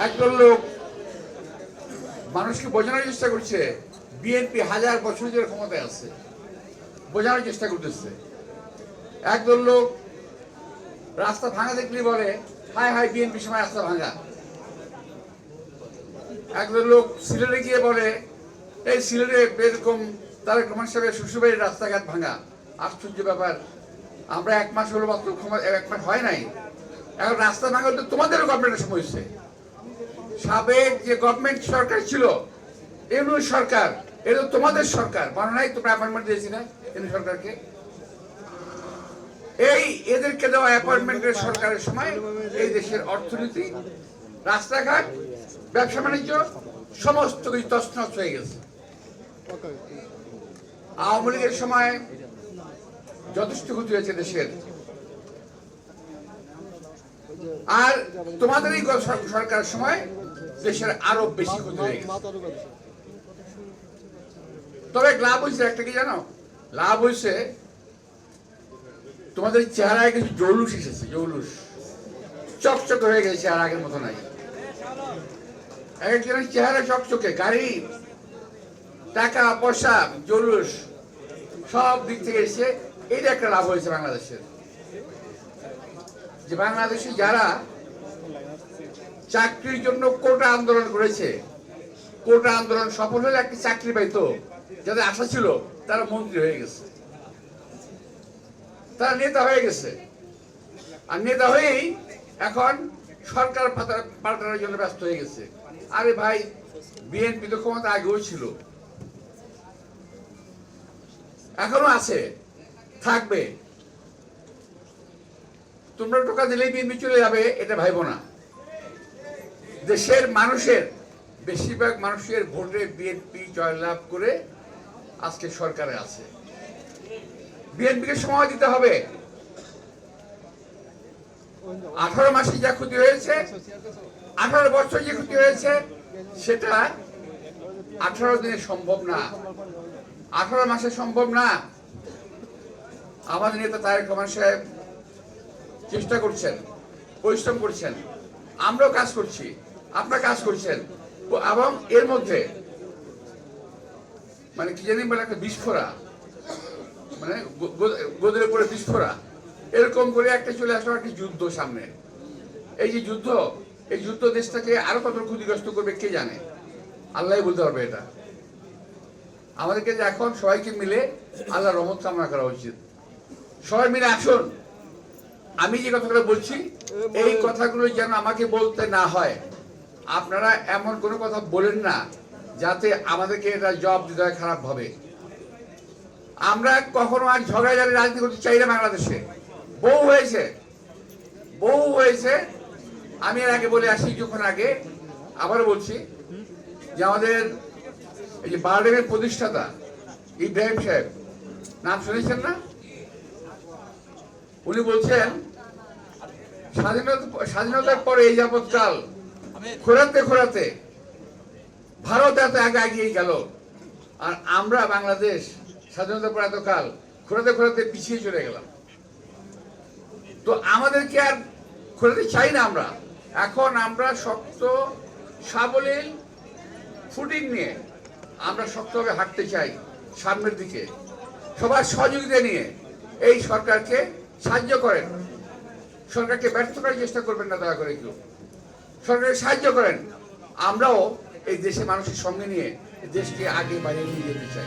একদল লোক মানুষকে বোঝানোর চেষ্টা করছে বিএনপি 1000 বছর ধরে ক্ষমতায় আছে, বোঝানোর চেষ্টা করতেছে। একদল লোক রাস্তা ভাঙা দেখলে বলে হায় হায় বিএনপি সময় রাস্তা ভাঙা। একদল লোক সিলেটে গিয়ে বলে এই সিলেটে এরকম তারেক রহমান সাহেবের শ্বশুরবাড়ির রাস্তাঘাট ভাঙা। আশ্চর্য ব্যাপার, আমরা 1 মাস হলো মাত্র, 1 মাস হয় নাই, এখন রাস্তা ভাঙা তো তোমাদেরও গভর্নমেন্টের সময় হয়েছে। সাবেক যে গভর্নমেন্ট সরকার ছিল, ইউনূস সরকার, এটা তো তোমাদের সরকার, মনে নাই তোমরা অ্যাপয়েন্টমেন্ট দিয়েছি না ইউনূস সরকারকে? এই এদেরকে দেওয়া অ্যাপয়েন্টমেন্টের সরকারের সময় এই দেশের অর্থনীতি, রাস্তাঘাট, ব্যবসা বাণিজ্য সমস্ত কিছু তছনছ হয়ে গেছে। আওয়ামী লীগের সময় যথেষ্ট ক্ষতি হয়েছে দেশের, আর তোমাদের এই সরকারের সময় দেশের আরো বেশি ক্ষতি হয়ে গেছে। তবে লাভ হয়েছে একটা, কি জানো? লাভ হয়েছে তোমাদের চেহারায় কিছু জৌলুস এসেছে, জৌলুস চকচক হয়ে গেছে, আর আগের মতো নাই। একজনের চেহারা চকচকে, গাড়ি, টাকা পয়সা, জৌলুস সব দিক থেকে এসে এটা একটা লাভ হয়েছে বাংলাদেশের। যে বাংলাদেশে যারা চাকরির জন্য কোটা আন্দোলন করেছে, কোটা আন্দোলন সফল হলে একটা চাকরি পাইতো, যাদের আশা ছিল তারা মন্ত্রী হয়ে গেছে, তারা নেতা হয়ে গেছে। আর নেতা হয়েই এখন সরকার পাল্টানোর জন্য ব্যস্ত হয়ে গেছে। আরে ভাই, বিএনপি তো ক্ষমতা আগেও ছিল, এখনো আছে, থাকবে। তোমরা টোকা দিলেই বিএনপি চলে যাবে এটা ভাইবো না। দেশের মানুষের বেশিরভাগ মানুষের ভোটে বিএনপি জয়লাভ করে আজকে সরকারে আছে। বিএনপিকে সময় দিতে হবে। 18 মাসে যা ক্ষতি হয়েছে, 18 বছর যে ক্ষতি হয়েছে, সেটা 18 দিনে সম্ভব না, 18 মাসে সম্ভব না। আমাদের নেতা তারেক রহমান সাহেব চেষ্টা করছেন, পরিশ্রম করছেন, আমরাও কাজ করছি, আপনারা কাজ করছেন, এবং এর মধ্যে মানে কি জানি বলে একটা বিস্ফোরা, মানে গোদের উপরে বিস্ফোরা, এরকম করে একটা চলে আসলো একটা যুদ্ধ সামনে। এই যে যুদ্ধ, এই যুদ্ধ দেশটাকে আরো কত ক্ষতিগ্রস্ত করবে কে জানে, আল্লাহ বলতে পারবে। এটা আমাদেরকে যে এখন সবাইকে মিলে আল্লাহর রহমত কামনা করা উচিত। সবাই মিলে আসুন, আমি যে কথাগুলো বলছি এই কথাগুলো যেন আমাকে বলতে না হয়। আপনারা এমন কোনো কথা বলেন না যাতে আমাদেরকে এটা জবাব দিতে হয় খারাপ ভাবে। আমরা কখনো আর ঝগড়াঝাড়ি রাজনীতি করতে চাই না বাংলাদেশে। বহু হয়েছে, বহু হয়েছে। আমি এর আগে বলে আসি, যখন আগে আবারও বলছি যে আমাদের এই যে বারডেমের প্রতিষ্ঠাতা ইব্রাহিম সাহেব, নাম শুনেছেন না? উনি বলছেন স্বাধীনতার পরে এই যাবৎকাল খোরাতে খোরাতে ভারত এত আগে এগিয়ে গেল, আর আমরা বাংলাদেশ স্বাধীনতার পর এতকাল খোরাতে খোরাতে পিছিয়ে চলে গেলাম। তো আমাদেরকে আর খোরাতে চাই না আমরা। এখন আমরা শক্ত সাবলীল ফুটিং নিয়ে আমরা শক্তভাবে হাঁটতে চাই সামনের দিকে। সবার সহযোগিতা নিয়ে এই সরকারকে সাহায্য করেন, সরকারকে ব্যর্থ করার চেষ্টা করবেন না দয়া করে কেউ। সরকারকে সাহায্য করেন, আমরাও এই দেশে মানুষের সঙ্গে নিয়ে দেশকে আগে বাড়িয়ে নিয়ে যেতে চাই।